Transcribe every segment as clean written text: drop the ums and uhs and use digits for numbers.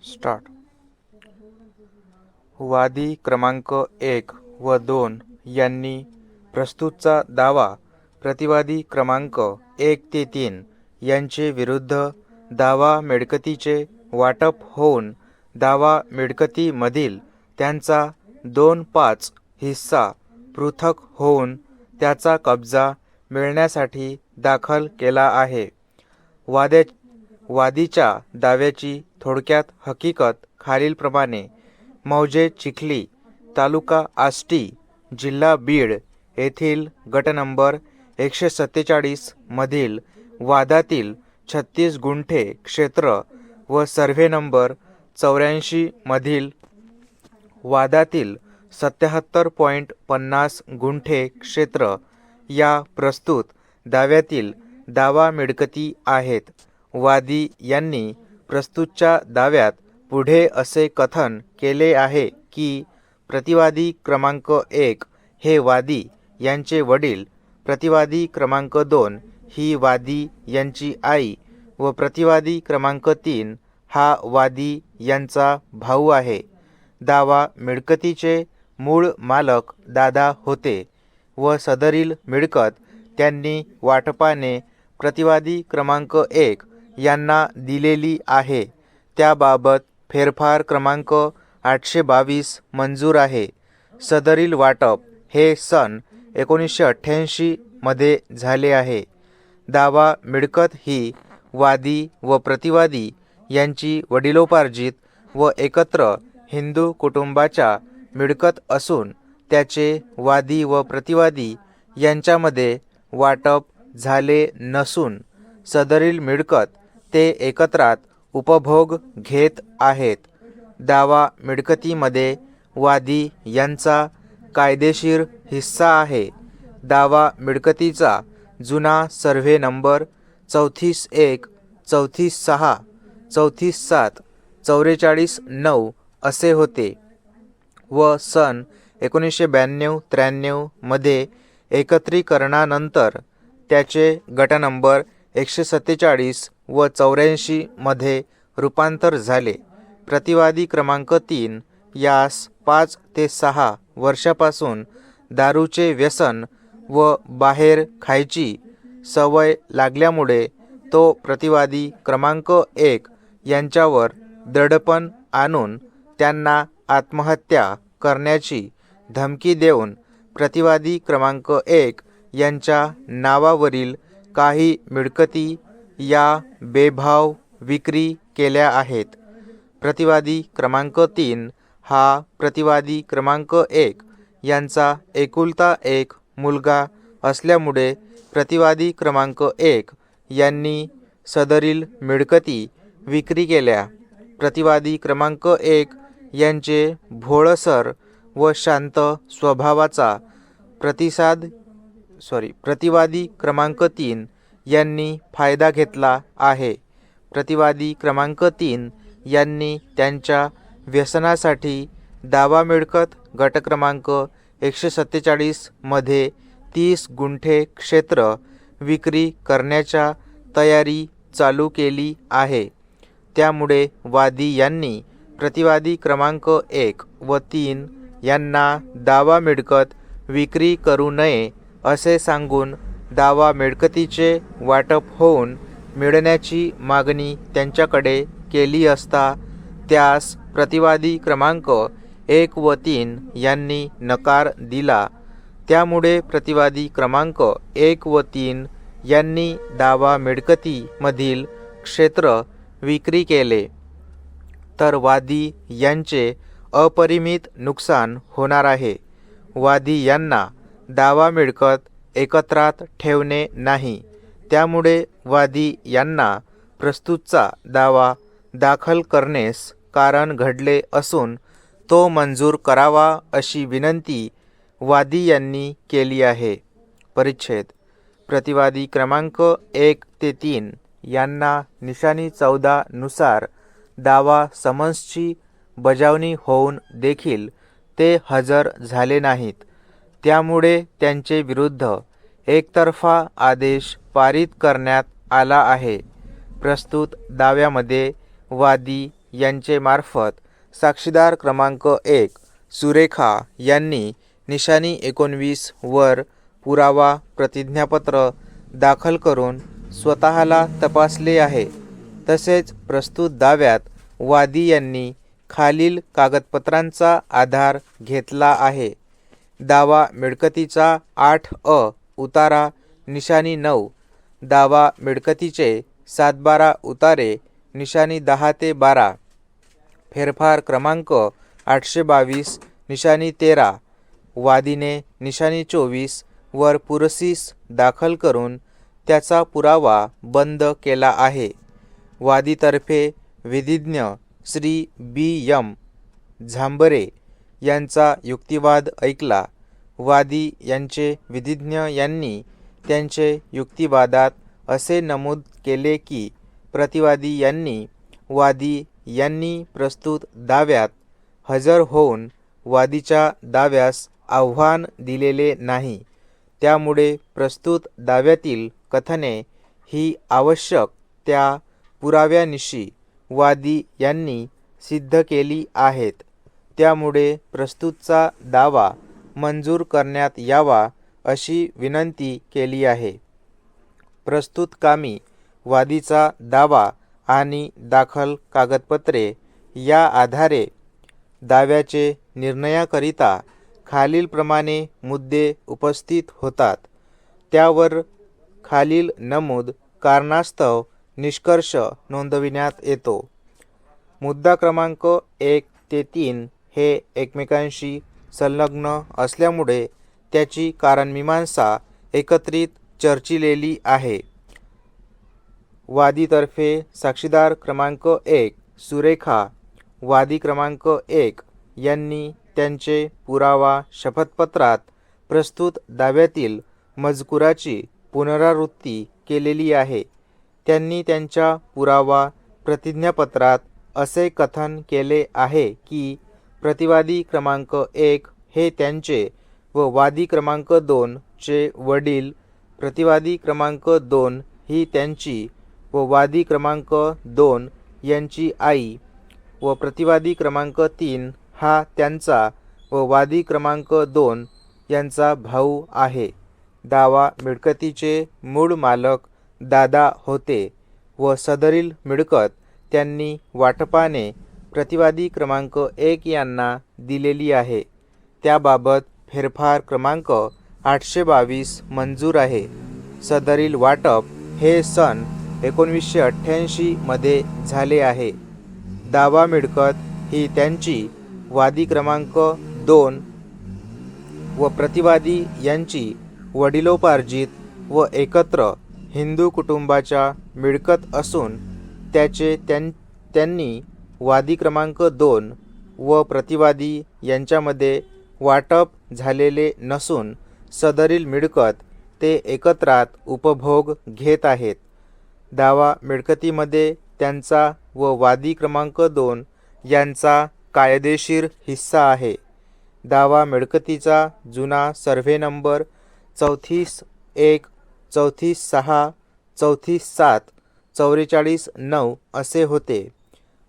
Start. वादी क्रमांक 1 व 2 यांनी प्रस्तुतचा दावा प्रतिवादी क्रमांक 1 ते 3 यांचे विरुद्ध दावा मिळकतीचे वाटप होऊन दावा मिळकतीमधील त्यांचा 2/5 हिस्सा पृथक होऊन त्याचा कब्जा मिळण्यासाठी दाखल केला आहे. वादीच्या दाव्याची थोडक्यात हकीकत खालीलप्रमाणे. मौजे चिखली, तालुका आष्टी, जिल्हा बीड येथील गट नंबर 147 मधील वादातील 36 गुंठे क्षेत्र व सर्व्हे नंबर 84 मधील वादातील 77.50 गुंठे क्षेत्र या प्रस्तुत दाव्यातील दावा मिळकती आहेत. वादी यांनी प्रस्तुतच्या दाव्यात पुढे असे कथन केले आहे की प्रतिवादी क्रमांक 1 हे वादी यांचे वडील, प्रतिवादी क्रमांक 2 ही वादी यांची आई व प्रतिवादी क्रमांक 3 हा वादी यांचा भाऊ आहे. दावा मिळकतीचे मूळ मालक दादा होते व सदरील मिळकत त्यांनी वाटपाने प्रतिवादी क्रमांक 1 यांना दिलेली आहे. त्याबाबत फेरफार क्रमांक 822 मंजूर आहे. सदरील वाटप हे सन 1988 मध्ये झाले आहे. दावा मिळकत ही वादी व प्रतिवादी यांची वडिलोपार्जित व एकत्र हिंदू कुटुंबाच्या मिळकत असून त्याचे वादी व प्रतिवादी यांच्यामध्ये वाटप झाले नसून सदरील मिळकत ते एकत्रात उपभोग घेत आहेत. दावा मिळकतीमध्ये वादी यांचा कायदेशीर हिस्सा आहे. दावा मिळकतीचा जुना सर्व्हे नंबर 34-1, 34-6, 34-7, 44-9 असे होते व सन 1992-93 मध्ये एकत्रीकरणानंतर त्याचे गट नंबर 147 व 84 मध्ये रूपांतर झाले. प्रतिवादी क्रमांक 3 यास 5 ते 6 वर्षापासून दारूचे व्यसन व बाहेर खायची सवय लागल्यामुळे तो प्रतिवादी क्रमांक 1 यांच्यावर दडपण आणून त्यांना आत्महत्या करण्याची धमकी देऊन प्रतिवादी क्रमांक 1 यांच्या नावावरील काही मिळकती या बेभाव विक्री केल्या आहेत. प्रतिवादी क्रमांक 3 हा प्रतिवादी क्रमांक 1 यांचा एकुलता एक मुलगा असल्यामुळे प्रतिवादी क्रमांक 1 यांनी सदरील मिळकती विक्री केल्या. प्रतिवादी क्रमांक 1 यांचे भोळसर व शांत स्वभावाचा प्रतिवादी क्रमांक 3 यांनी फायदा घेतला आहे. प्रतिवादी क्रमांक 3 यांनी त्यांच्या व्यसनासाठी दावा मिळकत गट क्रमांक 147 मध्ये 30 गुंठे क्षेत्र विक्री करण्याच्या तयारी चालू केली आहे. त्यामुळे वादी यांनी प्रतिवादी क्रमांक 1 व 3 यांना दावा मिळकत विक्री करू नये असे सांगून दावा मिळकतीचे वाटप होऊन मिळण्याची मागणी त्यांच्याकडे केली असता त्यास प्रतिवादी क्रमांक 1 व 3 यांनी नकार दिला. त्यामुळे प्रतिवादी क्रमांक 1 व 3 यांनी दावा मिळकतीमधील क्षेत्र विक्री केले तर वादी यांचे अपरिमित नुकसान होणार आहे. वादी यांना दावा मिळकत एकत्रात ठेवणे नाही. त्यामुळे वादी यांना प्रस्तुतचा दावा दाखल करण्यास कारण घडले असून तो मंजूर करावा अशी विनंती वादी यांनी केली आहे. परिच्छेद. प्रतिवादी क्रमांक 1 ते 3 यांना निशाणी 14 नुसार दावा समन्सची बजावणी होऊन देखील ते हजर झाले नाहीत. त्यामुळे त्यांचे विरुद्ध एकतर्फा आदेश पारित करण्यात आला आहे. प्रस्तुत दाव्यामध्ये वादी यांचे मार्फत साक्षीदार क्रमांक 1 सुरेखा यांनी निशाणी 19 वर पुरावा प्रतिज्ञापत्र दाखल करून स्वतःला तपासले आहे. तसेच प्रस्तुत दाव्यात वादी यांनी खालील कागदपत्रांचा आधार घेतला आहे. दावा मिळकतीचा 8 उतारा निशाणी 9, दावा मिळकतीचे 7-12 उतारे निशाणी 10 ते 12, फेरफार क्रमांक 822 निशाणी 13, वादीने निशाणी 24 वर पुरसीस दाखल करून त्याचा पुरावा बंद केला आहे. वादीतर्फे विधिज्ञ श्री B.M. झांबरे यांचा युक्तिवाद ऐकला. वादी यांचे विधिज्ञ यांनी त्यांचे युक्तिवादात असे नमूद केले की प्रतिवादी यांनी वादी यांनी प्रस्तुत दाव्यात हजर होऊन वादीच्या दाव्यास आव्हान दिलेले नाही. त्यामुळे प्रस्तुत दाव्यातील कथने ही आवश्यक त्या पुराव्यानिशी वादी यांनी सिद्ध केली आहेत. त्यामुळे प्रस्तुतचा दावा मंजूर करण्यात यावा अशी विनंती केली आहे. प्रस्तुत कामी वादीचा दावा आणि दाखल कागदपत्रे या आधारे दाव्याचे निर्णयाकरिता खालीलप्रमाणे मुद्दे उपस्थित होतात. त्यावर खालील नमूद कारणास्तव निष्कर्ष नोंदविण्यात येतो. मुद्दा क्रमांक 1 ते 3 हे एकमेकांशी संलग्न असल्यामुळे त्याची कारणमीमांसा एकत्रित चर्चिलेली आहे. वादीतर्फे साक्षीदार क्रमांक 1 सुरेखा, वादी क्रमांक 1 यांनी त्यांचे पुरावा शपथपत्रात प्रस्तुत दाव्यातील मजकुराची पुनरावृत्ती केलेली आहे. त्यांनी त्यांच्या पुरावा प्रतिज्ञापत्रात असे कथन केले आहे की प्रतिवादी क्रमांक 1 हे त्यांचे व वादी क्रमांक 2 चे वडील, प्रतिवादी क्रमांक 2 ही त्यांची व वादी क्रमांक 2 यांची आई व प्रतिवादी क्रमांक 3 हा त्यांचा व वादी क्रमांक 2 यांचा भाऊ आहे. दावा मिळकतीचे मूळ मालक दादा होते व सदरील मिळकत त्यांनी वाटपाने प्रतिवादी क्रमांक 1 यांना दिलेली आहे. त्याबाबत फेरफार क्रमांक 822 मंजूर आहे. सदरील वाटप हे सन 1988 मध्ये झाले आहे. दावा मिळकत ही त्यांची वादी क्रमांक 2 व प्रतिवादी यांची वडिलोपार्जित व एकत्र हिंदू कुटुंबाच्या मिळकत असून त्याचे त्यांनी वादी क्रमांक 2 व प्रतिवादी यांच्यामध्ये वाटप झालेले नसून सदरील मिळकत ते एकत्रात उपभोग घेत आहेत. दावा मिळकतीमध्ये त्यांचा व वादी क्रमांक 2 यांचा कायदेशीर हिस्सा आहे. दावा मिळकतीचा जुना सर्व्हे नंबर 34-1, 34-6, 34-7, 44-9 असे होते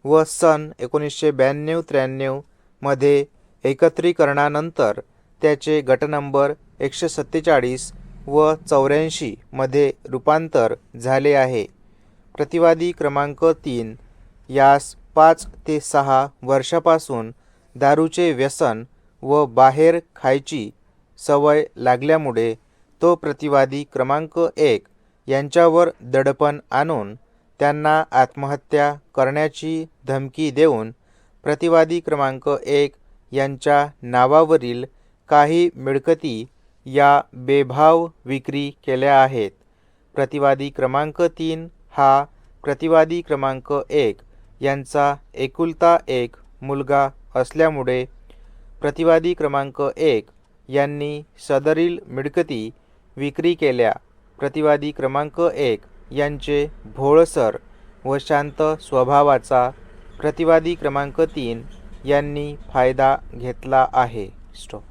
व सन 1992-93 मध्ये एकत्रीकरणानंतर त्याचे गट नंबर 147 व 84 मध्ये रूपांतर झाले आहे. प्रतिवादी क्रमांक 3 यास 5 ते 6 वर्षापासून दारूचे व्यसन व बाहेर खायची सवय लागल्यामुळे तो प्रतिवादी क्रमांक 1 यांच्यावर दडपण आणून त्यांना आत्महत्या करण्याची धमकी देऊन प्रतिवादी क्रमांक 1 यांच्या नावावरील काही मिळकती या बेभाव विक्री केल्या आहेत. प्रतिवादी क्रमांक 3 हा प्रतिवादी क्रमांक 1 यांचा एकुलता एक मुलगा असल्यामुळे प्रतिवादी क्रमांक 1 यांनी सदरील मिळकती विक्री केल्या. प्रतिवादी क्रमांक 1 यांचे भोळसर व शांत स्वभावाचा प्रतिवादी क्रमांक 3 यांनी फायदा घेतला आहे. स्टॉप.